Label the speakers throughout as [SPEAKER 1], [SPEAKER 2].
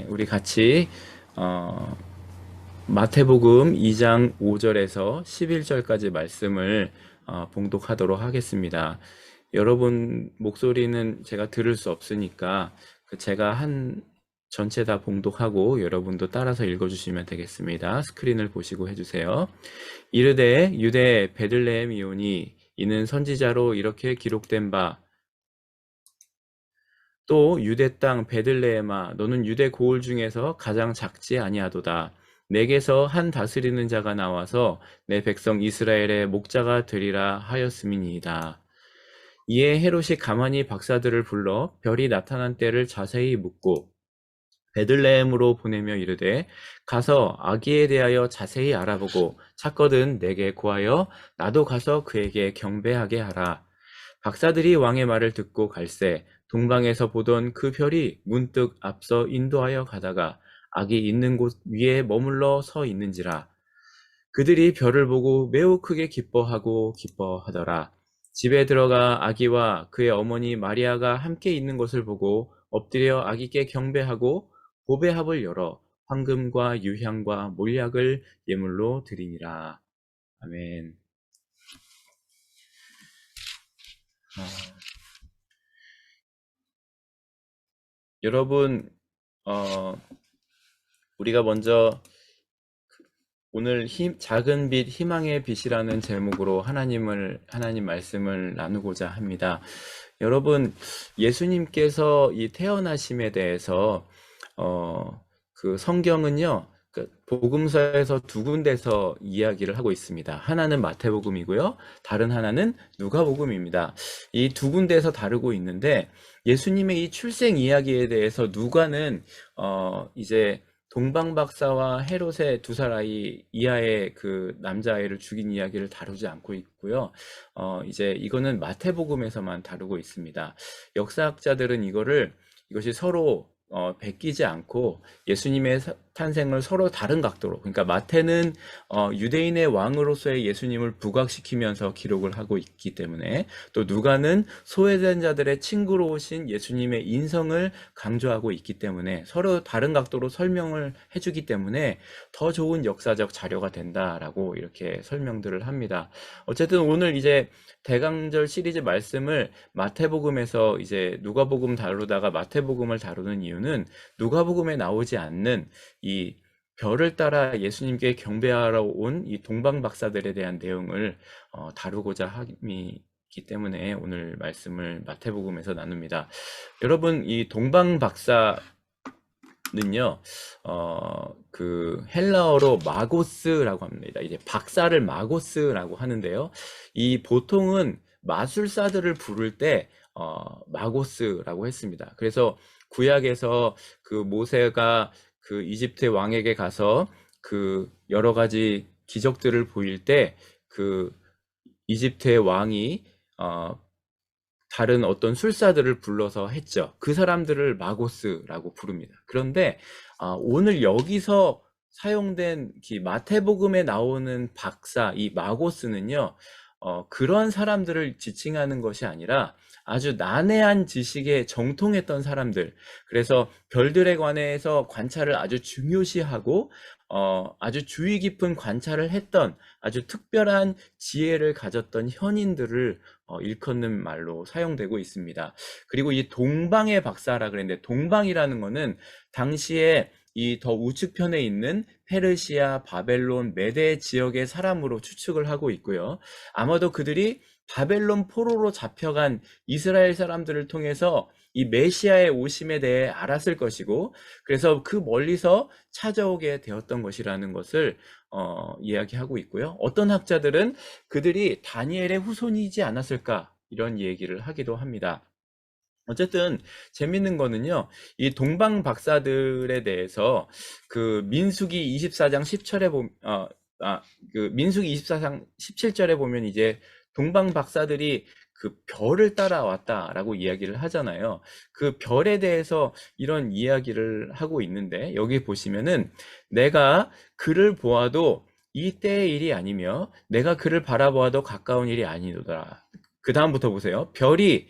[SPEAKER 1] 우리 같이 마태복음 2장 5절에서 11절까지 말씀을 봉독하도록 하겠습니다. 여러분 목소리는 제가 들을 수 없으니까 제가 전체 다 봉독하고 여러분도 따라서 읽어주시면 되겠습니다. 스크린을 보시고 해주세요. 이르되 유대 베들레헴이오니 이는 선지자로 이렇게 기록된 바, 또 유대 땅 베들레헴아 너는 유대 고을 중에서 가장 작지 아니하도다. 내게서 한 다스리는 자가 나와서 내 백성 이스라엘의 목자가 되리라 하였음이니이다. 이에 헤롯이 가만히 박사들을 불러 별이 나타난 때를 자세히 묻고 베들레헴으로 보내며 이르되 가서 아기에 대하여 자세히 알아보고 찾거든 내게 구하여 나도 가서 그에게 경배하게 하라. 박사들이 왕의 말을 듣고 갈새 동방에서 보던 그 별이 문득 앞서 인도하여 가다가 아기 있는 곳 위에 머물러 서 있는지라. 그들이 별을 보고 매우 크게 기뻐하더라. 집에 들어가 아기와 그의 어머니 마리아가 함께 있는 것을 보고 엎드려 아기께 경배하고 보배합을 열어 황금과 유향과 몰약을 예물로 드리니라. 아멘. 여러분, 우리가 먼저 오늘 작은 빛, 희망의 빛이라는 제목으로 하나님 말씀을 나누고자 합니다. 여러분, 예수님께서 이 태어나심에 대해서, 그 성경은요, 복음서에서 두 군데서 이야기를 하고 있습니다. 하나는 마태복음이고요, 다른 하나는 누가복음입니다. 이 두 군데에서 다루고 있는데, 예수님의 이 출생 이야기에 대해서 누가는, 이제 동방 박사와 헤롯의 두 살 아이 이하의 그 남자아이를 죽인 이야기를 다루지 않고 있고요. 이제 이거는 마태복음에서만 다루고 있습니다. 역사학자들은 이것이 서로 베끼지 않고 예수님의 탄생을 서로 다른 각도로, 그러니까 마태는 유대인의 왕으로서의 예수님을 부각시키면서 기록을 하고 있기 때문에, 또 누가는 소외된 자들의 친구로 오신 예수님의 인성을 강조하고 있기 때문에 서로 다른 각도로 설명을 해주기 때문에 더 좋은 역사적 자료가 된다라고 이렇게 설명들을 합니다. 어쨌든 오늘 이제 대강절 시리즈 말씀을 마태복음에서 이제 누가복음 다루다가 마태복음을 다루는 이유는 누가복음에 나오지 않는 이 별을 따라 예수님께 경배하러 온 이 동방 박사들에 대한 내용을 다루고자 함이기 때문에 오늘 말씀을 마태복음에서 나눕니다. 여러분, 이 동방 박사는요, 그 헬라어로 마고스라고 합니다. 이제 박사를 마고스라고 하는데요. 이 보통은 마술사들을 부를 때 마고스라고 했습니다. 그래서 구약에서 그 모세가 그 이집트 왕에게 가서 그 여러 가지 기적들을 보일 때 그 이집트의 왕이 다른 어떤 술사들을 불러서 했죠. 그 사람들을 마고스라고 부릅니다. 그런데 오늘 여기서 사용된 마태복음에 나오는 박사, 이 마고스는요, 그런 사람들을 지칭하는 것이 아니라 아주 난해한 지식에 정통했던 사람들, 그래서 별들에 관해서 관찰을 아주 중요시하고 아주 주의 깊은 관찰을 했던 아주 특별한 지혜를 가졌던 현인들을 일컫는 말로 사용되고 있습니다. 그리고 이 동방의 박사라 그랬는데, 동방이라는 거는 당시에 이 더 우측편에 있는 페르시아, 바벨론, 메데 지역의 사람으로 추측을 하고 있고요. 아마도 그들이 바벨론 포로로 잡혀간 이스라엘 사람들을 통해서 이 메시아의 오심에 대해 알았을 것이고, 그래서 그 멀리서 찾아오게 되었던 것이라는 것을 이야기하고 있고요. 어떤 학자들은 그들이 다니엘의 후손이지 않았을까, 이런 얘기를 하기도 합니다. 어쨌든 재밌는 거는요, 이 동방 박사들에 대해서 그 민수기 24장 10절에 그 민수기 24장 17절에 보면 이제 동방 박사들이 그 별을 따라왔다라고 이야기를 하잖아요. 그 별에 대해서 이런 이야기를 하고 있는데, 여기 보시면은 내가 그를 보아도 이 때의 일이 아니며 내가 그를 바라보아도 가까운 일이 아니더라. 그 다음부터 보세요. 별이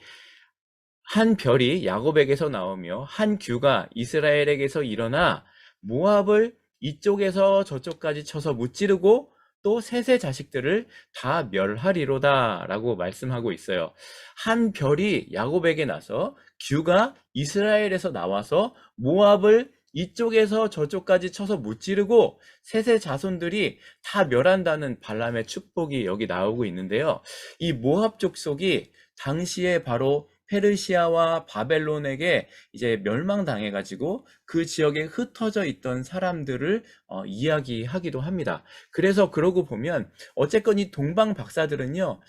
[SPEAKER 1] 한 별이 야곱에게서 나오며 한 규가 이스라엘에게서 일어나 모압을 이쪽에서 저쪽까지 쳐서 무찌르고 또 셋의 자식들을 다 멸하리로다 라고 말씀하고 있어요. 한 별이 야곱에게 나서 규가 이스라엘에서 나와서 모압을 이쪽에서 저쪽까지 쳐서 무찌르고 셋의 자손들이 다 멸한다는 발람의 축복이 여기 나오고 있는데요. 이 모압 족속이 당시에 바로 페르시아와 바벨론에게 이제 멸망당해가지고 그 지역에 흩어져 있던 사람들을 이야기하기도 합니다. 그래서 그러고 보면 어쨌건 이 동방 박사들은요,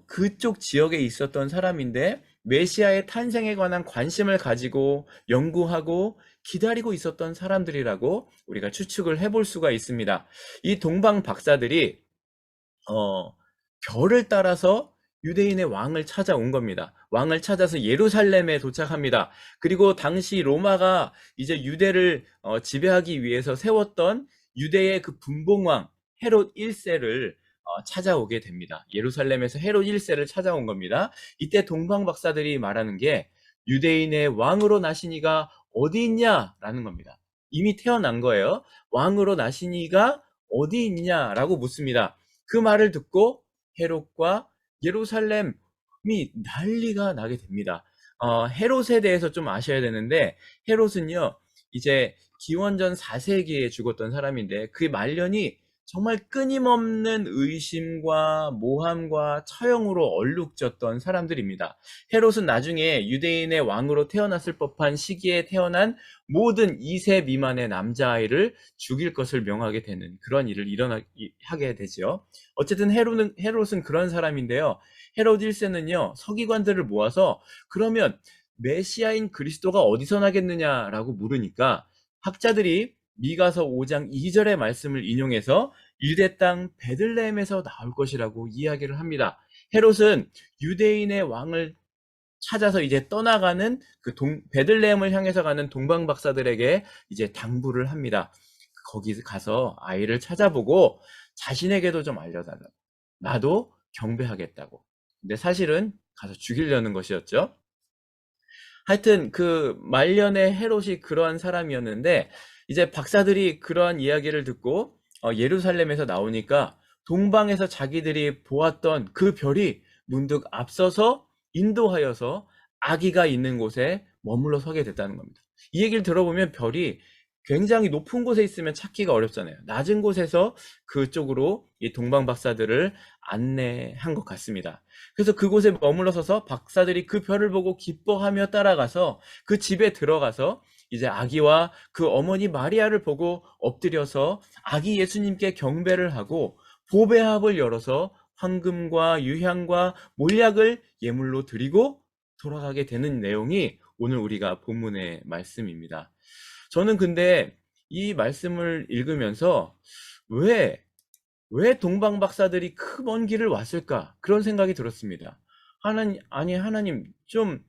[SPEAKER 1] 그쪽 지역에 있었던 사람인데 메시아의 탄생에 관한 관심을 가지고 연구하고 기다리고 있었던 사람들이라고 우리가 추측을 해볼 수가 있습니다. 이 동방 박사들이 별을 따라서 유대인의 왕을 찾아온 겁니다. 왕을 찾아서 예루살렘에 도착합니다. 그리고 당시 로마가 이제 유대를 지배하기 위해서 세웠던 유대의 그 분봉왕 헤롯 1세를 찾아오게 됩니다. 예루살렘에서 헤롯 1세를 찾아온 겁니다. 이때 동방 박사들이 말하는 게 유대인의 왕으로 나시니가 어디 있냐라는 겁니다. 이미 태어난 거예요. 왕으로 나시니가 어디 있냐라고 묻습니다. 그 말을 듣고 헤롯과 예루살렘이 난리가 나게 됩니다. 헤롯에 대해서 좀 아셔야 되는데, 헤롯은요, 이제 기원전 4세기에 죽었던 사람인데, 그 말년이 정말 끊임없는 의심과 모함과 처형으로 얼룩졌던 사람들입니다. 헤롯은 나중에 유대인의 왕으로 태어났을 법한 시기에 태어난 모든 2세 미만의 남자아이를 죽일 것을 명하게 되는 그런 일을 하게 되죠. 어쨌든 헤롯은 그런 사람인데요. 헤롯 1세는요, 서기관들을 모아서 그러면 메시아인 그리스도가 어디서 나겠느냐라고 물으니까 학자들이 미가서 5장 2절의 말씀을 인용해서 유대 땅 베들레헴에서 나올 것이라고 이야기를 합니다. 헤롯은 유대인의 왕을 찾아서 이제 떠나가는 그 베들레헴을 향해서 가는 동방 박사들에게 이제 당부를 합니다. 거기 가서 아이를 찾아보고 자신에게도 좀 알려달라고. 나도 경배하겠다고. 근데 사실은 가서 죽이려는 것이었죠. 하여튼 그 말년의 헤롯이 그러한 사람이었는데 이제 박사들이 그러한 이야기를 듣고 예루살렘에서 나오니까 동방에서 자기들이 보았던 그 별이 문득 앞서서 인도하여서 아기가 있는 곳에 머물러 서게 됐다는 겁니다. 이 얘기를 들어보면 별이 굉장히 높은 곳에 있으면 찾기가 어렵잖아요. 낮은 곳에서 그쪽으로 이 동방 박사들을 안내한 것 같습니다. 그래서 그곳에 머물러 서서 박사들이 그 별을 보고 기뻐하며 따라가서 그 집에 들어가서 이제 아기와 그 어머니 마리아를 보고 엎드려서 아기 예수님께 경배를 하고 보배합을 열어서 황금과 유향과 몰약을 예물로 드리고 돌아가게 되는 내용이 오늘 우리가 본문의 말씀입니다. 저는 근데 이 말씀을 읽으면서 왜 동방 박사들이 그 먼 길을 왔을까? 그런 생각이 들었습니다. 하나님, 좀,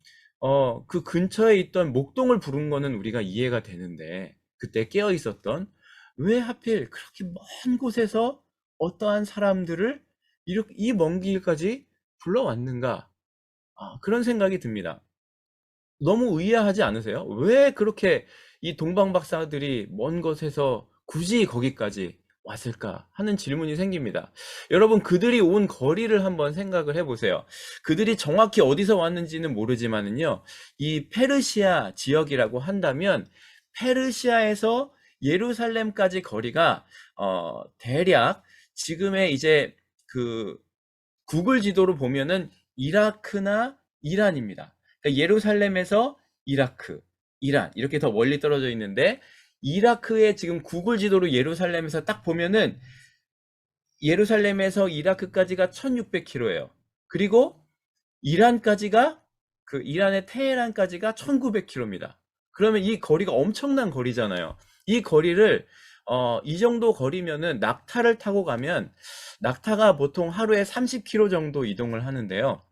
[SPEAKER 1] 그 근처에 있던 목동을 부른 거는 우리가 이해가 되는데, 그때 깨어 있었던, 왜 하필 그렇게 먼 곳에서 어떠한 사람들을 이렇게 이 먼 길까지 불러왔는가? 그런 생각이 듭니다. 너무 의아하지 않으세요? 왜 그렇게 이 동방 박사들이 먼 곳에서 굳이 거기까지 왔을까 하는 질문이 생깁니다. 여러분, 그들이 온 거리를 한번 생각을 해보세요. 그들이 정확히 어디서 왔는지는 모르지만은요, 이 페르시아 지역이라고 한다면 페르시아에서 예루살렘까지 거리가 대략 지금의 이제 그 구글 지도로 보면은 이라크나 이란입니다. 그러니까 예루살렘에서 이라크, 이란 이렇게 더 멀리 떨어져 있는데 이라크의 지금 구글 지도로 예루살렘에서 딱 보면은 예루살렘에서 이라크까지가 1600km예요. 그리고 이란까지가 그 이란의 테헤란까지가 1900km입니다. 그러면 이 거리가 엄청난 거리잖아요. 이 거리를 이 정도 거리면은 낙타를 타고 가면 낙타가 보통 하루에 30km 정도 이동을 하는데요.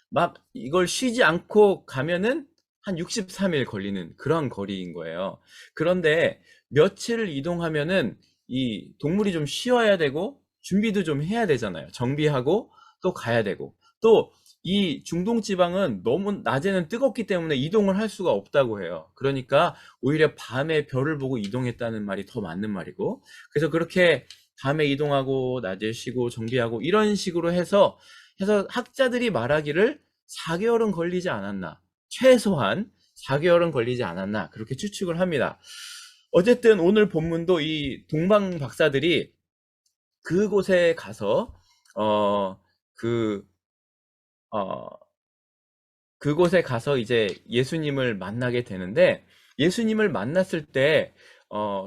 [SPEAKER 1] 막 이걸 쉬지 않고 가면은 한 63일 걸리는 그런 거리인 거예요. 그런데 며칠을 이동하면은 이 동물이 좀 쉬어야 되고 준비도 좀 해야 되잖아요. 정비하고 또 가야 되고 또 이 중동 지방은 너무 낮에는 뜨겁기 때문에 이동을 할 수가 없다고 해요. 그러니까 오히려 밤에 별을 보고 이동했다는 말이 더 맞는 말이고, 그래서 그렇게 밤에 이동하고 낮에 쉬고 정비하고 이런 식으로 해서 학자들이 말하기를 4개월은 걸리지 않았나, 최소한 4개월은 걸리지 않았나, 그렇게 추측을 합니다. 어쨌든 오늘 본문도 이 동방 박사들이 그곳에 가서 어, 그, 어, 그곳에 가서 이제 예수님을 만나게 되는데, 예수님을 만났을 때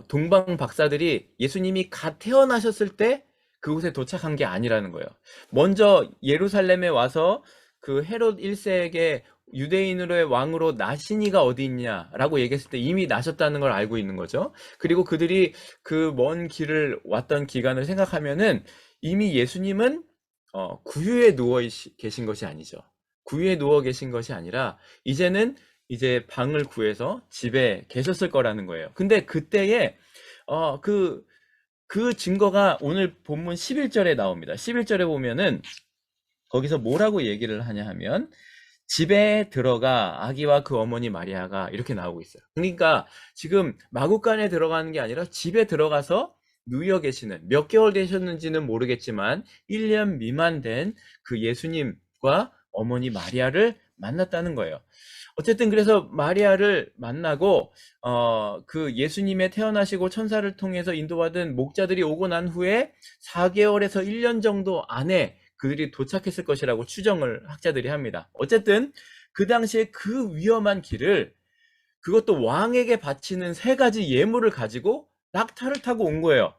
[SPEAKER 1] 동방 박사들이 예수님이 갓 태어나셨을 때 그곳에 도착한 게 아니라는 거예요. 먼저 예루살렘에 와서 그 헤롯 1세에게 유대인으로의 왕으로 나시니가 어디 있냐라고 얘기했을 때 이미 나셨다는 걸 알고 있는 거죠. 그리고 그들이 그 먼 길을 왔던 기간을 생각하면은 이미 예수님은 구유에 누워 계신 것이 아니죠. 구유에 누워 계신 것이 아니라 이제는 이제 방을 구해서 집에 계셨을 거라는 거예요. 근데 그때에 그 증거가 오늘 본문 11절에 나옵니다. 11절에 보면은 거기서 뭐라고 얘기를 하냐 하면 집에 들어가 아기와 그 어머니 마리아가 이렇게 나오고 있어요. 그러니까 지금 마구간에 들어가는 게 아니라 집에 들어가서 누워 계시는, 몇 개월 되셨는지는 모르겠지만 1년 미만 된 그 예수님과 어머니 마리아를 만났다는 거예요. 어쨌든 그래서 마리아를 만나고 그 예수님의 태어나시고 천사를 통해서 인도받은 목자들이 오고 난 후에 4개월에서 1년 정도 안에 그들이 도착했을 것이라고 추정을 학자들이 합니다. 어쨌든 그 당시에 그 위험한 길을, 그것도 왕에게 바치는 3가지 예물을 가지고 낙타를 타고 온 거예요.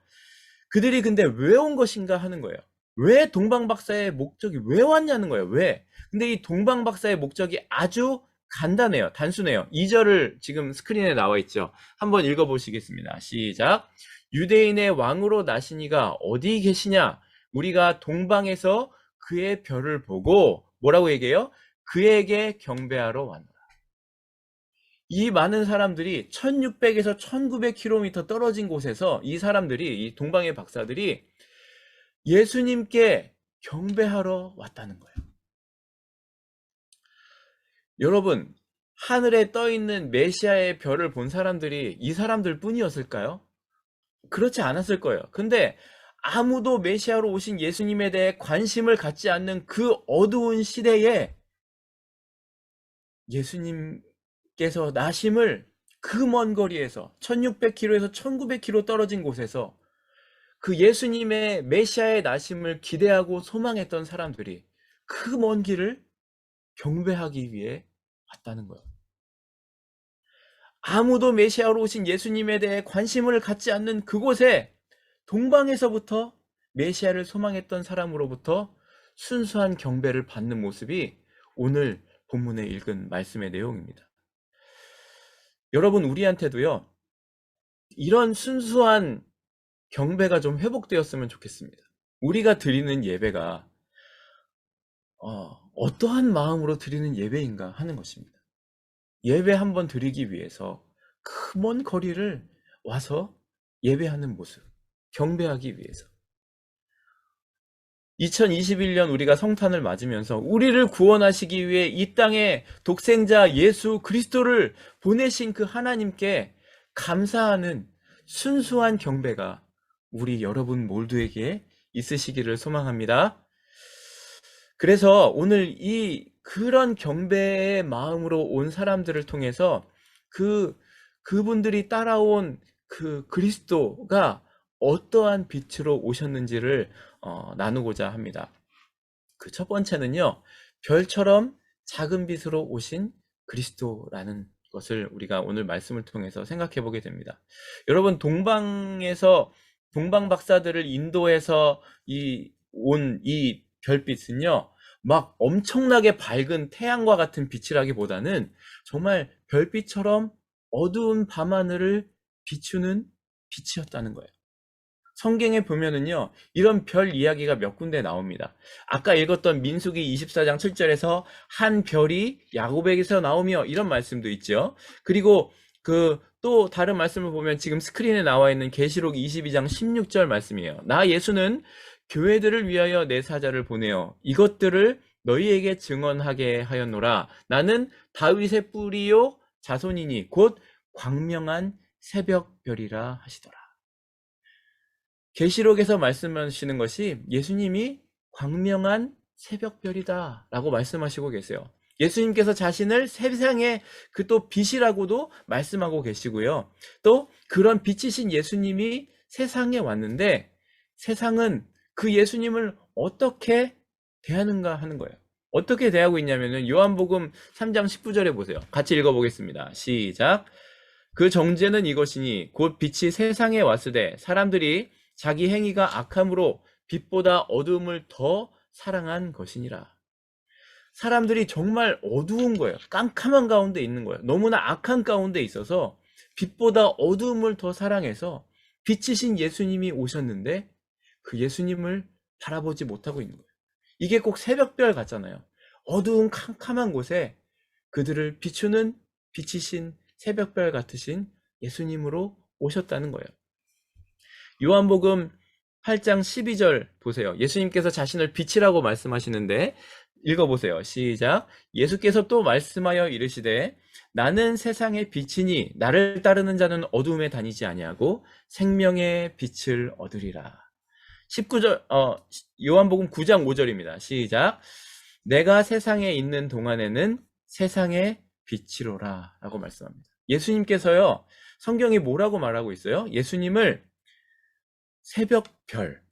[SPEAKER 1] 그들이 근데 왜 온 것인가 하는 거예요. 왜 동방박사의 목적이 왜 왔냐는 거예요. 왜? 근데 이 동방박사의 목적이 아주 간단해요. 단순해요. 2절을 지금 스크린에 나와 있죠. 한번 읽어보시겠습니다. 시작. 유대인의 왕으로 나시니가 어디 계시냐? 우리가 동방에서 그의 별을 보고 뭐라고 얘기해요? 그에게 경배하러 왔노라. 이 많은 사람들이 1600에서 1900km 떨어진 곳에서 이 사람들이, 이 동방의 박사들이 예수님께 경배하러 왔다는 거예요. 여러분, 하늘에 떠 있는 메시아의 별을 본 사람들이 이 사람들 뿐이었을까요? 그렇지 않았을 거예요. 근데 아무도 메시아로 오신 예수님에 대해 관심을 갖지 않는 그 어두운 시대에 예수님께서 나심을 그 먼 거리에서 1600km에서 1900km 떨어진 곳에서 그 예수님의 메시아의 나심을 기대하고 소망했던 사람들이 그 먼 길을 경배하기 위해 왔다는 거예요. 아무도 메시아로 오신 예수님에 대해 관심을 갖지 않는 그곳에 동방에서부터 메시아를 소망했던 사람으로부터 순수한 경배를 받는 모습이 오늘 본문에 읽은 말씀의 내용입니다. 여러분, 우리한테도요, 이런 순수한 경배가 좀 회복되었으면 좋겠습니다. 우리가 드리는 예배가 어떠한 마음으로 드리는 예배인가 하는 것입니다. 예배 한번 드리기 위해서 그 먼 거리를 와서 예배하는 모습, 경배하기 위해서. 2021년 우리가 성탄을 맞으면서 우리를 구원하시기 위해 이 땅에 독생자 예수 그리스도를 보내신 그 하나님께 감사하는 순수한 경배가 우리 여러분 모두에게 있으시기를 소망합니다. 그래서 오늘 그런 경배의 마음으로 온 사람들을 통해서 그분들이 따라온 그 그리스도가 어떠한 빛으로 오셨는지를 나누고자 합니다. 그 첫 번째는요, 별처럼 작은 빛으로 오신 그리스도라는 것을 우리가 오늘 말씀을 통해서 생각해 보게 됩니다. 여러분, 동방 박사들을 인도해서 온 이 별빛은요, 막 엄청나게 밝은 태양과 같은 빛이라기보다는 정말 별빛처럼 어두운 밤하늘을 비추는 빛이었다는 거예요. 성경에 보면은요, 이런 별 이야기가 몇 군데 나옵니다. 아까 읽었던 민수기 24장 7절에서 한 별이 야곱에게서 나오며 이런 말씀도 있죠. 그리고 또 다른 말씀을 보면 지금 스크린에 나와 있는 계시록 22장 16절 말씀이에요. 나 예수는 교회들을 위하여 내 사자를 보내어 이것들을 너희에게 증언하게 하였노라. 나는 다윗의 뿌리요 자손이니 곧 광명한 새벽별이라 하시더라. 계시록에서 말씀하시는 것이 예수님이 광명한 새벽별이다 라고 말씀하시고 계세요. 예수님께서 자신을 세상의 그 또 빛이라고도 말씀하고 계시고요. 또 그런 빛이신 예수님이 세상에 왔는데 세상은 그 예수님을 어떻게 대하는가 하는 거예요. 어떻게 대하고 있냐면은 요한복음 3장 19절에 보세요. 같이 읽어보겠습니다. 시작. 그 정죄는 이것이니 곧 빛이 세상에 왔으되 사람들이 자기 행위가 악함으로 빛보다 어두움을 더 사랑한 것이니라. 사람들이 정말 어두운 거예요. 깜깜한 가운데 있는 거예요. 너무나 악한 가운데 있어서 빛보다 어두움을 더 사랑해서 빛이신 예수님이 오셨는데 그 예수님을 바라보지 못하고 있는 거예요. 이게 꼭 새벽별 같잖아요. 어두운 캄캄한 곳에 그들을 비추는 빛이신 새벽별 같으신 예수님으로 오셨다는 거예요. 요한복음 8장 12절 보세요. 예수님께서 자신을 빛이라고 말씀하시는데 읽어보세요. 시작. 예수께서 또 말씀하여 이르시되 나는 세상의 빛이니 나를 따르는 자는 어두움에 다니지 아니하고 생명의 빛을 얻으리라. 19절 요한복음 9장 5절입니다. 시작. 내가 세상에 있는 동안에는 세상의 빛이로라 라고 말씀합니다. 예수님께서요, 성경이 뭐라고 말하고 있어요? 예수님을 새벽별,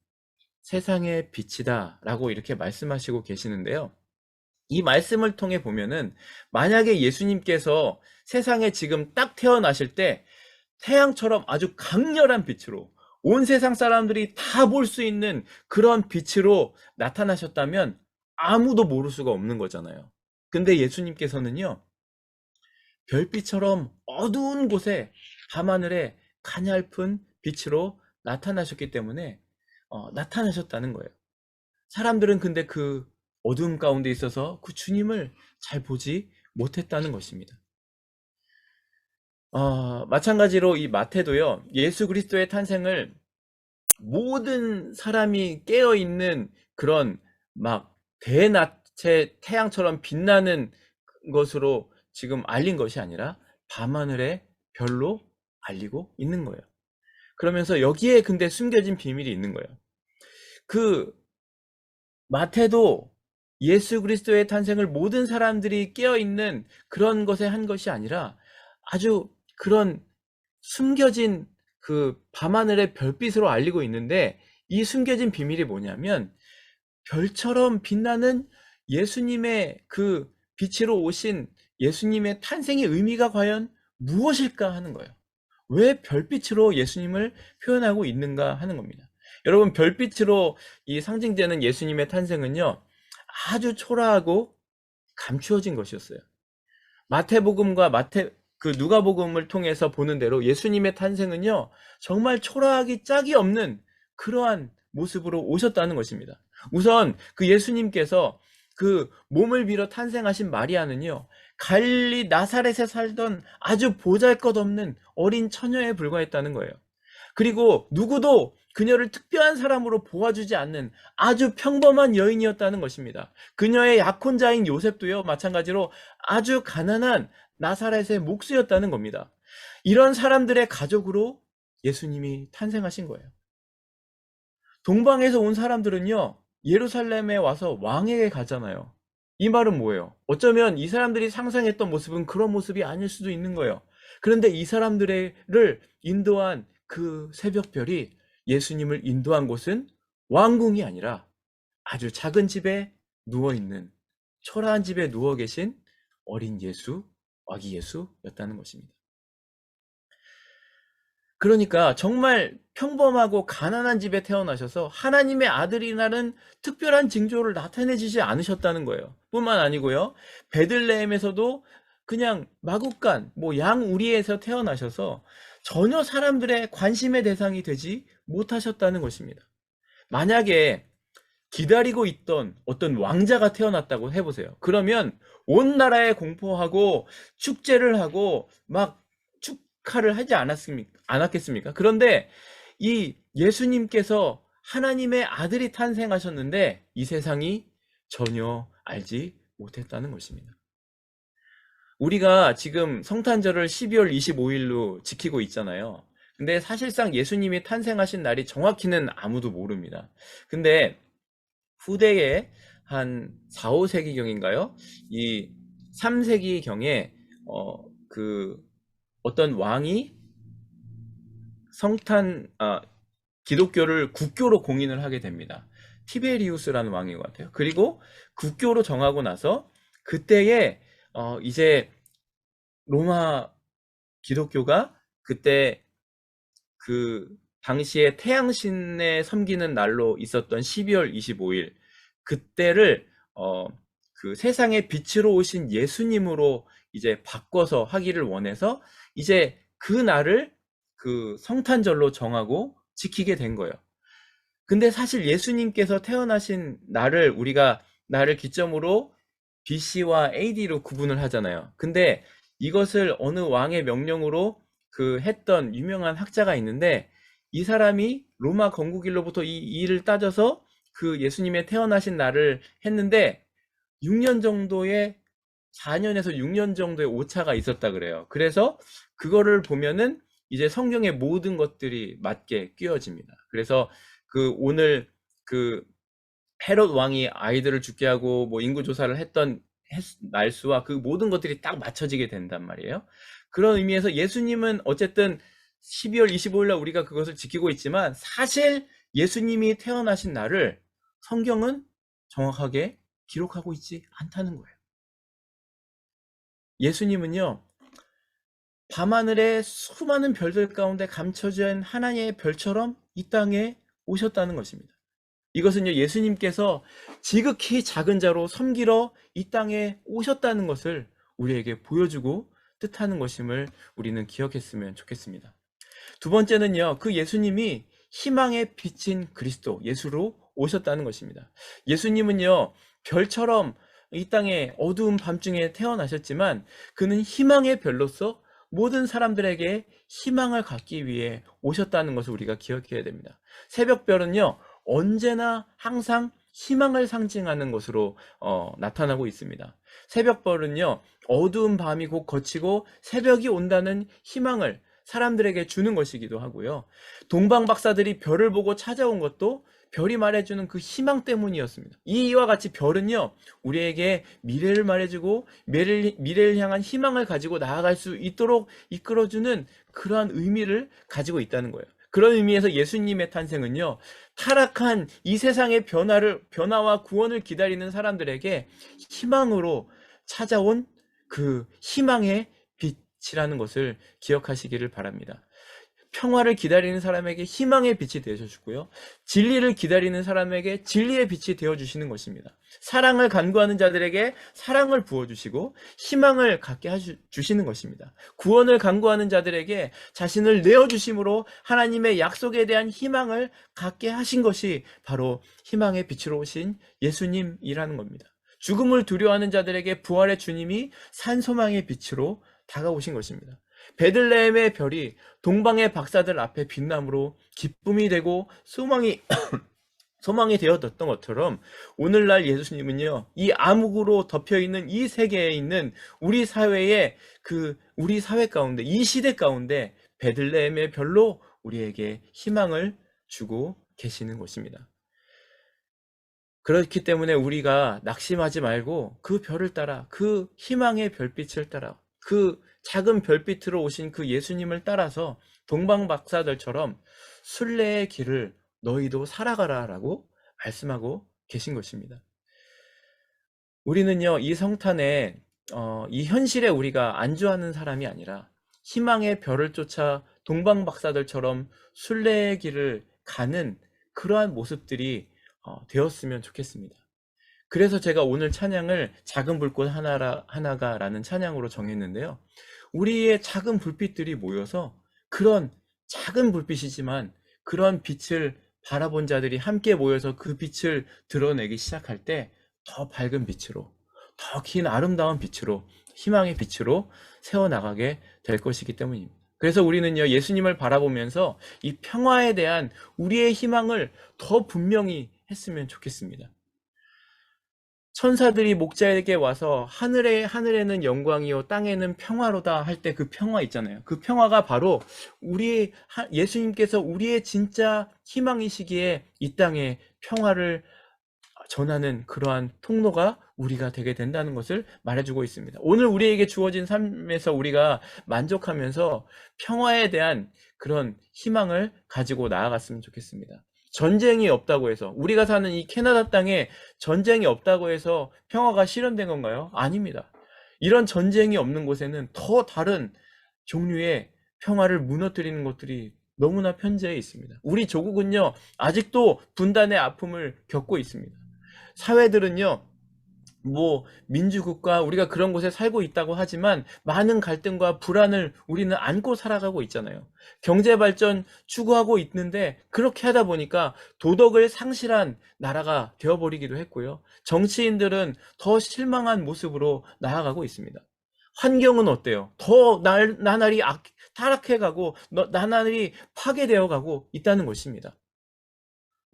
[SPEAKER 1] 세상의 빛이다 라고 이렇게 말씀하시고 계시는데요. 이 말씀을 통해 보면은 만약에 예수님께서 세상에 지금 딱 태어나실 때 태양처럼 아주 강렬한 빛으로 온 세상 사람들이 다 볼 수 있는 그런 빛으로 나타나셨다면 아무도 모를 수가 없는 거잖아요. 근데 예수님께서는요, 별빛처럼 어두운 곳에 밤하늘에 가냘픈 빛으로 나타나셨기 때문에 나타나셨다는 거예요. 사람들은 근데 그 어두움 가운데 있어서 그 주님을 잘 보지 못했다는 것입니다. 마찬가지로 이 마태도요, 예수 그리스도의 탄생을 모든 사람이 깨어있는 그런 막 대낮에 태양처럼 빛나는 것으로 지금 알린 것이 아니라 밤하늘의 별로 알리고 있는 거예요. 그러면서 여기에 근데 숨겨진 비밀이 있는 거예요. 그 마태도 예수 그리스도의 탄생을 모든 사람들이 깨어있는 그런 것에 한 것이 아니라 아주 그런 숨겨진 그 밤하늘의 별빛으로 알리고 있는데, 이 숨겨진 비밀이 뭐냐면 별처럼 빛나는 예수님의 그 빛으로 오신 예수님의 탄생의 의미가 과연 무엇일까 하는 거예요. 왜 별빛으로 예수님을 표현하고 있는가 하는 겁니다. 여러분, 별빛으로 이 상징되는 예수님의 탄생은요, 아주 초라하고 감추어진 것이었어요. 마태복음과 누가복음을 통해서 보는 대로 예수님의 탄생은요, 정말 초라하기 짝이 없는 그러한 모습으로 오셨다는 것입니다. 우선 그 예수님께서 그 몸을 빌어 탄생하신 마리아는요, 갈릴리 나사렛에 살던 아주 보잘것없는 어린 처녀에 불과했다는 거예요. 그리고 누구도 그녀를 특별한 사람으로 보아주지 않는 아주 평범한 여인이었다는 것입니다. 그녀의 약혼자인 요셉도요, 마찬가지로 아주 가난한 나사렛의 목수였다는 겁니다. 이런 사람들의 가족으로 예수님이 탄생하신 거예요. 동방에서 온 사람들은요, 예루살렘에 와서 왕에게 가잖아요. 이 말은 뭐예요? 어쩌면 이 사람들이 상상했던 모습은 그런 모습이 아닐 수도 있는 거예요. 그런데 이 사람들을 인도한 그 새벽별이 예수님을 인도한 곳은 왕궁이 아니라 아주 작은 집에 누워있는, 초라한 집에 누워 계신 어린 예수, 아기 예수였다는 것입니다. 그러니까 정말 평범하고 가난한 집에 태어나셔서 하나님의 아들이라는 특별한 징조를 나타내주지 않으셨다는 거예요. 뿐만 아니고요, 베들레헴에서도 그냥 마구간 양 우리에서 태어나셔서 전혀 사람들의 관심의 대상이 되지 못하셨다는 것입니다. 만약에 기다리고 있던 어떤 왕자가 태어났다고 해보세요. 그러면 온 나라에 공포하고 축제를 하고 막 축하를 하지 않았겠습니까? 그런데 이 예수님께서 하나님의 아들이 탄생하셨는데 이 세상이 전혀 알지 못했다는 것입니다. 우리가 지금 성탄절을 12월 25일로 지키고 있잖아요. 근데 사실상 예수님이 탄생하신 날이 정확히는 아무도 모릅니다. 근데 후대에 한 4, 5세기경인가요? 이 3세기경에 그 어떤 왕이 기독교를 국교로 공인을 하게 됩니다. 티베리우스라는 왕인 것 같아요. 그리고 국교로 정하고 나서 그때에 이제 로마 기독교가 그때 그 당시에 태양신에 섬기는 날로 있었던 12월 25일 그때를 그 세상의 빛으로 오신 예수님으로 이제 바꿔서 하기를 원해서 이제 그 날을 그 성탄절로 정하고 지키게 된 거예요. 근데 사실 예수님께서 태어나신 날을 우리가 날을 기점으로 BC와 AD로 구분을 하잖아요. 근데 이것을 어느 왕의 명령으로 그 했던 유명한 학자가 있는데 이 사람이 로마 건국일로부터 이 일을 따져서 그 예수님의 태어나신 날을 했는데 6년 정도의 4년에서 6년 정도의 오차가 있었다 그래요. 그래서 그거를 보면은 이제 성경의 모든 것들이 맞게 끼워집니다. 그래서 그 오늘 그 헤롯 왕이 아이들을 죽게 하고 뭐 인구 조사를 했던 날수와 그 모든 것들이 딱 맞춰지게 된단 말이에요. 그런 의미에서 예수님은 어쨌든 12월 25일 날 우리가 그것을 지키고 있지만 사실 예수님이 태어나신 날을 성경은 정확하게 기록하고 있지 않다는 거예요. 예수님은요, 밤하늘의 수많은 별들 가운데 감춰진 하나님의 별처럼 이 땅에 오셨다는 것입니다. 이것은요, 예수님께서 지극히 작은 자로 섬기러 이 땅에 오셨다는 것을 우리에게 보여주고 뜻하는 것임을 우리는 기억했으면 좋겠습니다. 두 번째는요, 그 예수님이 희망의 빛인 그리스도, 예수로 오셨다는 것입니다. 예수님은요, 별처럼 이 땅에 어두운 밤중에 태어나셨지만 그는 희망의 별로서 모든 사람들에게 희망을 갖기 위해 오셨다는 것을 우리가 기억해야 됩니다. 새벽별은요, 언제나 항상 희망을 상징하는 것으로 나타나고 있습니다. 새벽별은요, 어두운 밤이 곧 거치고 새벽이 온다는 희망을 사람들에게 주는 것이기도 하고요. 동방 박사들이 별을 보고 찾아온 것도 별이 말해주는 그 희망 때문이었습니다. 이와 같이 별은요, 우리에게 미래를 말해주고 미래를 향한 희망을 가지고 나아갈 수 있도록 이끌어주는 그러한 의미를 가지고 있다는 거예요. 그런 의미에서 예수님의 탄생은요, 타락한 이 세상의 변화와 구원을 기다리는 사람들에게 희망으로 찾아온 그 희망의 빛이라는 것을 기억하시기를 바랍니다. 평화를 기다리는 사람에게 희망의 빛이 되어주시고요. 진리를 기다리는 사람에게 진리의 빛이 되어주시는 것입니다. 사랑을 간구하는 자들에게 사랑을 부어주시고 희망을 갖게 해주시는 것입니다. 구원을 간구하는 자들에게 자신을 내어주심으로 하나님의 약속에 대한 희망을 갖게 하신 것이 바로 희망의 빛으로 오신 예수님이라는 겁니다. 죽음을 두려워하는 자들에게 부활의 주님이 산소망의 빛으로 다가오신 것입니다. 베들레헴의 별이 동방의 박사들 앞에 빛남으로 기쁨이 되고 소망이 되어졌던 것처럼 오늘날 예수님은요, 이 암흑으로 덮여있는 이 세계에 있는 우리 사회 가운데, 이 시대 가운데 베들레헴의 별로 우리에게 희망을 주고 계시는 것입니다. 그렇기 때문에 우리가 낙심하지 말고 그 별을 따라, 그 희망의 별빛을 따라, 그 작은 별빛으로 오신 그 예수님을 따라서 동방박사들처럼 순례의 길을 너희도 살아가라 라고 말씀하고 계신 것입니다. 우리는요, 이 성탄에 이 현실에 우리가 안주하는 사람이 아니라 희망의 별을 쫓아 동방박사들처럼 순례의 길을 가는 그러한 모습들이 되었으면 좋겠습니다. 그래서 제가 오늘 찬양을 작은 불꽃 하나가라는 찬양으로 정했는데요. 우리의 작은 불빛들이 모여서 그런 작은 불빛이지만 그런 빛을 바라본 자들이 함께 모여서 그 빛을 드러내기 시작할 때 더 밝은 빛으로, 더 긴 아름다운 빛으로, 희망의 빛으로 세워나가게 될 것이기 때문입니다. 그래서 우리는요, 예수님을 바라보면서 이 평화에 대한 우리의 희망을 더 분명히 했으면 좋겠습니다. 천사들이 목자에게 와서 하늘에는 영광이요 땅에는 평화로다 할 때 그 평화 있잖아요. 그 평화가 바로 예수님께서 우리의 진짜 희망이시기에 이 땅에 평화를 전하는 그러한 통로가 우리가 되게 된다는 것을 말해주고 있습니다. 오늘 우리에게 주어진 삶에서 우리가 만족하면서 평화에 대한 그런 희망을 가지고 나아갔으면 좋겠습니다. 전쟁이 없다고 해서, 우리가 사는 이 캐나다 땅에 전쟁이 없다고 해서 평화가 실현된 건가요? 아닙니다. 이런 전쟁이 없는 곳에는 더 다른 종류의 평화를 무너뜨리는 것들이 너무나 편재해 있습니다. 우리 조국은요, 아직도 분단의 아픔을 겪고 있습니다. 사회들은요, 민주국가, 우리가 그런 곳에 살고 있다고 하지만 많은 갈등과 불안을 우리는 안고 살아가고 있잖아요. 경제 발전 추구하고 있는데 그렇게 하다 보니까 도덕을 상실한 나라가 되어버리기도 했고요. 정치인들은 더 실망한 모습으로 나아가고 있습니다. 환경은 어때요? 더 나날이 타락해가고 나날이 파괴되어가고 있다는 것입니다.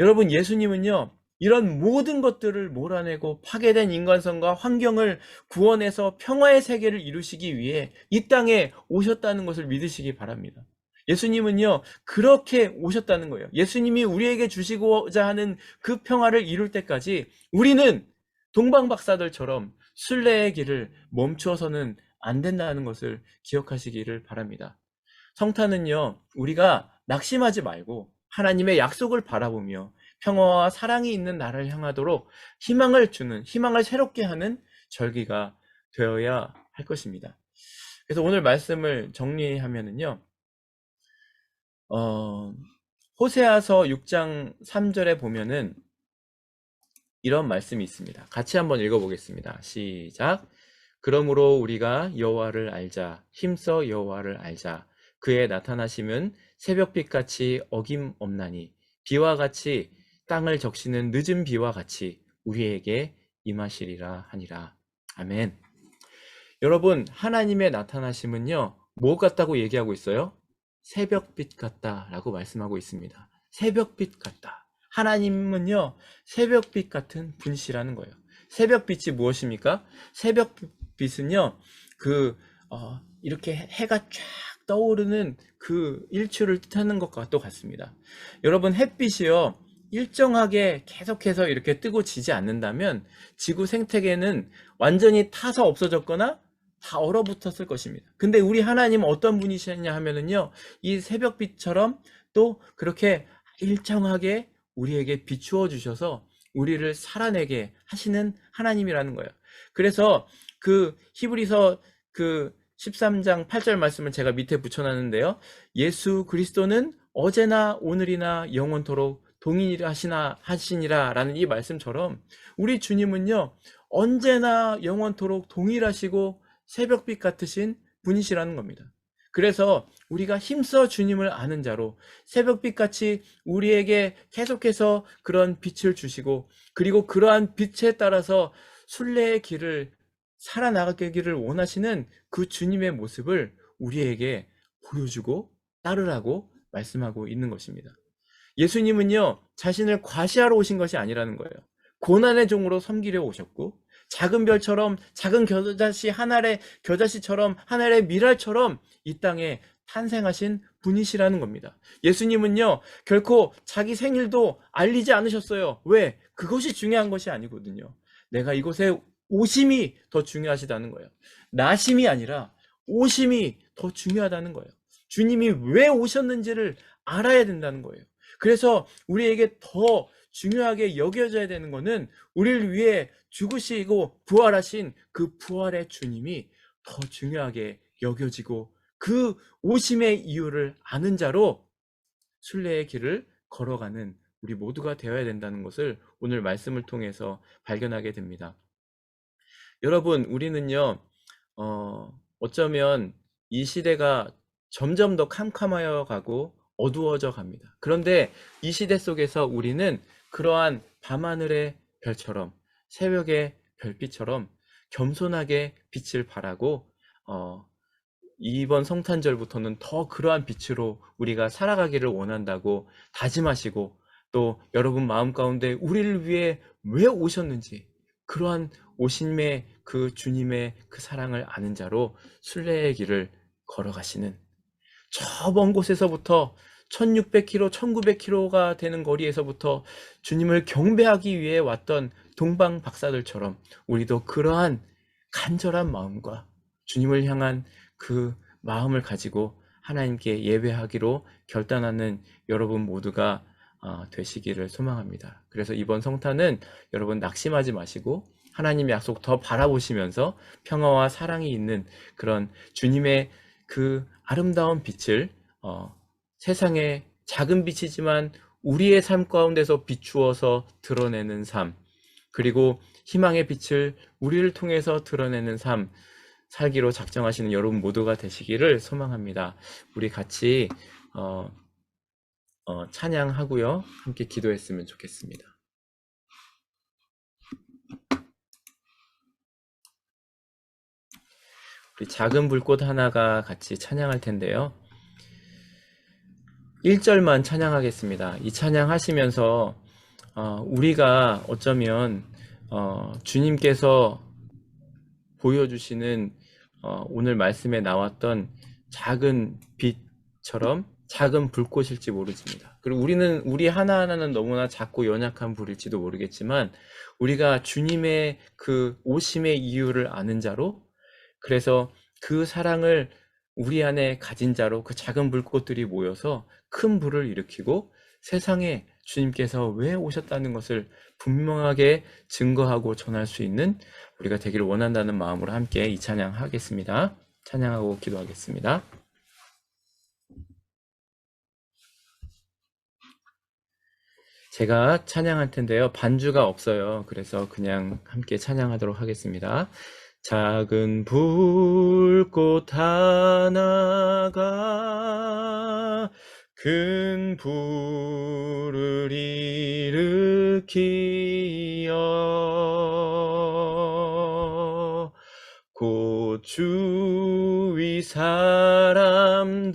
[SPEAKER 1] 여러분, 예수님은요, 이런 모든 것들을 몰아내고 파괴된 인간성과 환경을 구원해서 평화의 세계를 이루시기 위해 이 땅에 오셨다는 것을 믿으시기 바랍니다. 예수님은요, 그렇게 오셨다는 거예요. 예수님이 우리에게 주시고자 하는 그 평화를 이룰 때까지 우리는 동방박사들처럼 순례의 길을 멈추어서는 안 된다는 것을 기억하시기를 바랍니다. 성탄은요, 우리가 낙심하지 말고 하나님의 약속을 바라보며 평화와 사랑이 있는 나라를 향하도록 희망을 새롭게 하는 절기가 되어야 할 것입니다. 그래서 오늘 말씀을 정리하면은요, 호세아서 6장 3절에 보면은 이런 말씀이 있습니다. 같이 한번 읽어보겠습니다. 시작. 그러므로 우리가 여호와를 알자. 힘써 여호와를 알자. 그의 나타나심은 새벽빛같이 어김없나니 비와 같이 땅을 적시는 늦은 비와 같이 우리에게 임하시리라 하니라. 아멘. 여러분, 하나님의 나타나심은요, 무엇 같다고 얘기하고 있어요? 새벽빛 같다라고 말씀하고 있습니다. 새벽빛 같다. 하나님은요, 새벽빛 같은 분이시라는 거예요. 새벽빛이 무엇입니까? 새벽빛은요, 이렇게 해가 쫙 떠오르는 그 일출을 뜻하는 것과 똑같습니다. 여러분, 햇빛이요, 일정하게 계속해서 이렇게 뜨고 지지 않는다면 지구 생태계는 완전히 타서 없어졌거나 다 얼어붙었을 것입니다. 근데 우리 하나님은 어떤 분이시냐 하면은요, 이 새벽빛처럼 또 그렇게 일정하게 우리에게 비추어 주셔서 우리를 살아내게 하시는 하나님이라는 거예요. 그래서 그 히브리서 13장 8절 말씀을 제가 밑에 붙여놨는데요. 예수 그리스도는 어제나 오늘이나 영원토록 동일하시니라 라는 이 말씀처럼 우리 주님은요, 언제나 영원토록 동일하시고 새벽빛 같으신 분이시라는 겁니다. 그래서 우리가 힘써 주님을 아는 자로 새벽빛같이 우리에게 계속해서 그런 빛을 주시고, 그리고 그러한 빛에 따라서 순례의 길을 살아나가기를 원하시는 그 주님의 모습을 우리에게 보여주고 따르라고 말씀하고 있는 것입니다. 예수님은요, 자신을 과시하러 오신 것이 아니라는 거예요. 고난의 종으로 섬기려 오셨고, 작은 별처럼, 작은 겨자씨처럼 하늘의 미랄처럼 이 땅에 탄생하신 분이시라는 겁니다. 예수님은요, 결코 자기 생일도 알리지 않으셨어요. 왜? 그것이 중요한 것이 아니거든요. 내가 이곳에 오심이 더 중요하시다는 거예요. 나심이 아니라 오심이 더 중요하다는 거예요. 주님이 왜 오셨는지를 알아야 된다는 거예요. 그래서 우리에게 더 중요하게 여겨져야 되는 것은 우리를 위해 죽으시고 부활하신 그 부활의 주님이 더 중요하게 여겨지고, 그 오심의 이유를 아는 자로 순례의 길을 걸어가는 우리 모두가 되어야 된다는 것을 오늘 말씀을 통해서 발견하게 됩니다. 여러분, 우리는요, 어쩌면 이 시대가 점점 더 캄캄하여 가고 어두워져 갑니다. 그런데 이 시대 속에서 우리는 그러한 밤하늘의 별처럼, 새벽의 별빛처럼 겸손하게 빛을 발하고, 이번 성탄절부터는 더 그러한 빛으로 우리가 살아가기를 원한다고 다짐하시고, 또 여러분 마음 가운데 우리를 위해 왜 오셨는지, 그러한 오심의 그 주님의 그 사랑을 아는 자로 순례의 길을 걸어가시는, 저 먼 곳에서부터 1600km, 1900km가 되는 거리에서부터 주님을 경배하기 위해 왔던 동방 박사들처럼 우리도 그러한 간절한 마음과 주님을 향한 그 마음을 가지고 하나님께 예배하기로 결단하는 여러분 모두가 되시기를 소망합니다. 그래서 이번 성탄은 여러분 낙심하지 마시고 하나님의 약속 더 바라보시면서 평화와 사랑이 있는 그런 주님의 그 아름다운 빛을 세상에 작은 빛이지만 우리의 삶 가운데서 비추어서 드러내는 삶, 그리고 희망의 빛을 우리를 통해서 드러내는 삶 살기로 작정하시는 여러분 모두가 되시기를 소망합니다. 우리 같이 찬양하고요, 함께 기도했으면 좋겠습니다. 우리 작은 불꽃 하나가 같이 찬양할 텐데요. 1절만 찬양하겠습니다. 이 찬양하시면서 우리가 어쩌면 주님께서 보여주시는 오늘 말씀에 나왔던 작은 빛처럼 작은 불꽃일지 모르집니다. 그리고 우리 하나하나는 너무나 작고 연약한 불일지도 모르겠지만 우리가 주님의 그 오심의 이유를 아는 자로, 그래서 그 사랑을 우리 안에 가진 자로 그 작은 불꽃들이 모여서 큰 불을 일으키고 세상에 주님께서 왜 오셨다는 것을 분명하게 증거하고 전할 수 있는 우리가 되기를 원한다는 마음으로 함께 이 찬양 하겠습니다. 찬양하고 기도하겠습니다. 제가 찬양할 텐데요, 반주가 없어요. 그래서 그냥 함께 찬양하도록 하겠습니다. 작은 불꽃 하나가 큰 불을 일으키어 곧 주위 사람들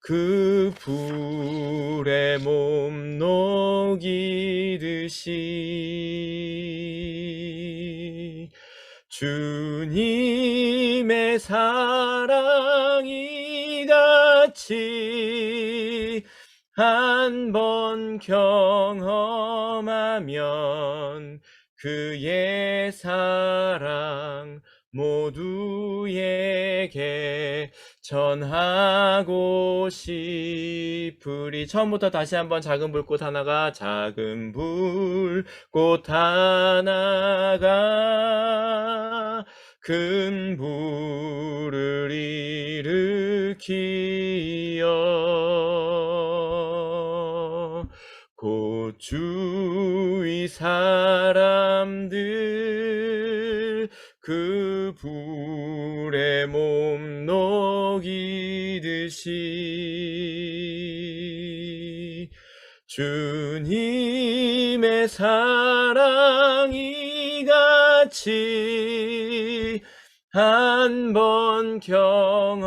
[SPEAKER 1] 그 불에 몸 녹이듯이 주님의 사랑이 같이 한 번 경험하면 그의 사랑 모두에게 전하고 싶으리. 처음부터 다시 한번 작은 불꽃 하나가, 작은 불꽃 하나가 큰 불을 일으키어 곧 주위 사람들 그 불에 몸 녹이듯이 주님의 사랑이 같이 한 번 경험하면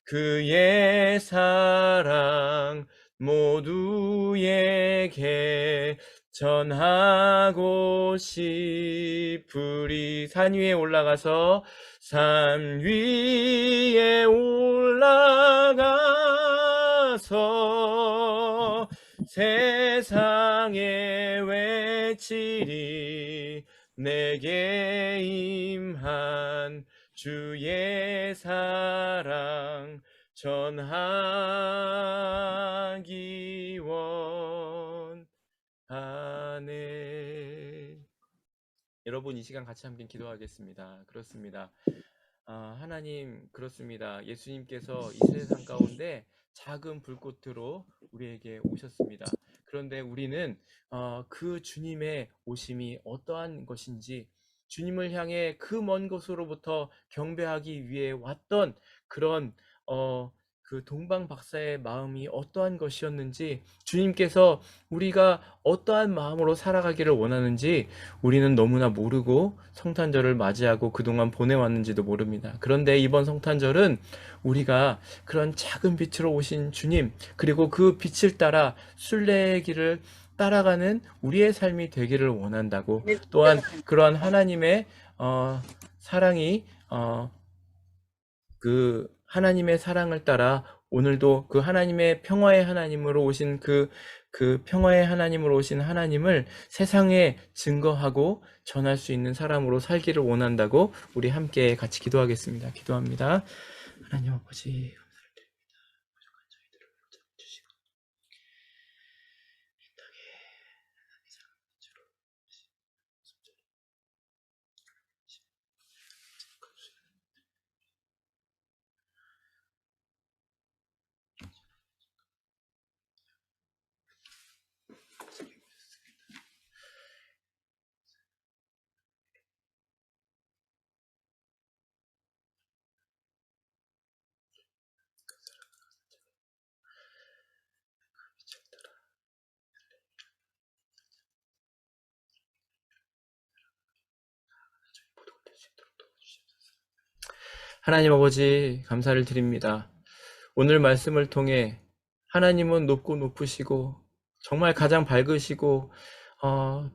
[SPEAKER 1] 그의 사랑 모두에게 전하고 싶으리. 산 위에 올라가서, 산 위에 올라가서 세상에 외치리. 내게 임한 주의 사랑 전하기 원하네. 여러분, 이 시간 같이 함께 기도하겠습니다. 그렇습니다. 하나님, 그렇습니다. 예수님께서 이 세상 가운데 작은 불꽃으로 우리에게 오셨습니다. 그런데 우리는 그 주님의 오심이 어떠한 것인지, 주님을 향해 그 먼 곳으로부터 경배하기 위해 왔던 그런 그 동방 박사의 마음이 어떠한 것이었는지, 주님께서 우리가 어떠한 마음으로 살아가기를 원하는지 우리는 너무나 모르고 성탄절을 맞이하고 그동안 보내왔는지도 모릅니다. 그런데 이번 성탄절은 우리가 그런 작은 빛으로 오신 주님, 그리고 그 빛을 따라 순례의 길을 따라가는 우리의 삶이 되기를 원한다고, 또한 그러한 하나님의 사랑이 그 하나님의 사랑을 따라 오늘도 그 하나님의 평화의 하나님으로 오신 그 평화의 하나님으로 오신 하나님을 세상에 증거하고 전할 수 있는 사람으로 살기를 원한다고 우리 함께 같이 기도하겠습니다. 기도합니다. 하나님 아버지, 하나님 아버지, 감사를 드립니다. 오늘 말씀을 통해 하나님은 높고 높으시고 정말 가장 밝으시고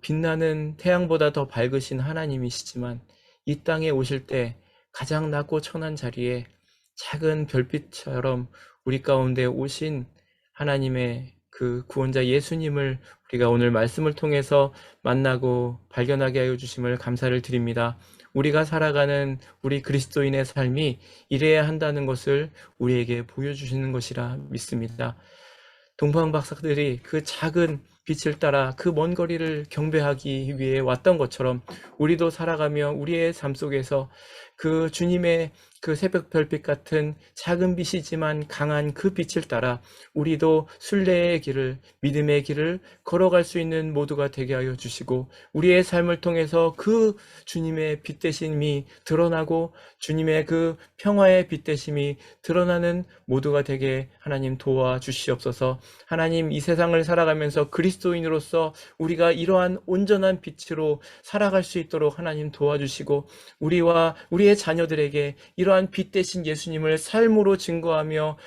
[SPEAKER 1] 빛나는 태양보다 더 밝으신 하나님이시지만, 이 땅에 오실 때 가장 낮고 천한 자리에 작은 별빛처럼 우리 가운데 오신 하나님의 그 구원자 예수님을 우리가 오늘 말씀을 통해서 만나고 발견하게 하여 주심을 감사를 드립니다. 우리가 살아가는 우리 그리스도인의 삶이 이래야 한다는 것을 우리에게 보여주시는 것이라 믿습니다. 동방 박사들이 그 작은 빛을 따라 그 먼 거리를 경배하기 위해 왔던 것처럼, 우리도 살아가며 우리의 삶 속에서 그 주님의 그 새벽 별빛 같은 작은 빛이지만 강한 그 빛을 따라 우리도 순례의 길을, 믿음의 길을 걸어갈 수 있는 모두가 되게 하여 주시고, 우리의 삶을 통해서 그 주님의 빛 되심이 드러나고 주님의 그 평화의 빛 되심이 드러나는 모두가 되게 하나님 도와주시옵소서. 하나님, 이 세상을 살아가면서 그리스도인으로서 우리가 이러한 온전한 빛으로 살아갈 수 있도록 하나님 도와주시고, 우리와 우리의 자녀들에게 이러한 빛 되신 예수님을 삶으로 증거하며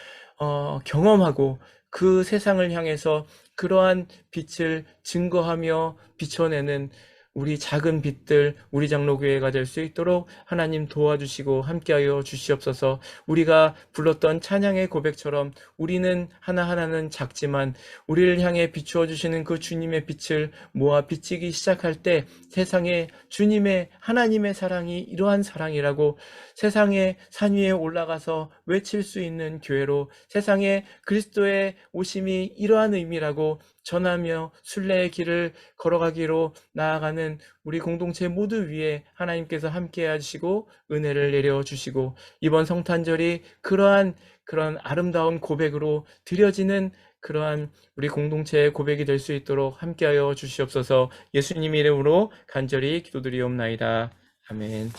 [SPEAKER 1] 경험하고 그 세상을 향해서 그러한 빛을 증거하며 비춰내는 우리 작은 빛들, 우리 장로교회가 될 수 있도록 하나님 도와주시고 함께하여 주시옵소서. 우리가 불렀던 찬양의 고백처럼 우리는 하나하나는 작지만 우리를 향해 비추어 주시는 그 주님의 빛을 모아 비치기 시작할 때 세상에 주님의, 하나님의 사랑이 이러한 사랑이라고 세상의 산 위에 올라가서 외칠 수 있는 교회로, 세상에 그리스도의 오심이 이러한 의미라고 전하며 순례의 길을 걸어가기로 나아가는 우리 공동체 모두 위에 하나님께서 함께 하시고 은혜를 내려주시고, 이번 성탄절이 그런 아름다운 고백으로 드려지는 그러한 우리 공동체의 고백이 될 수 있도록 함께하여 주시옵소서. 예수님 이름으로 간절히 기도드리옵나이다. 아멘.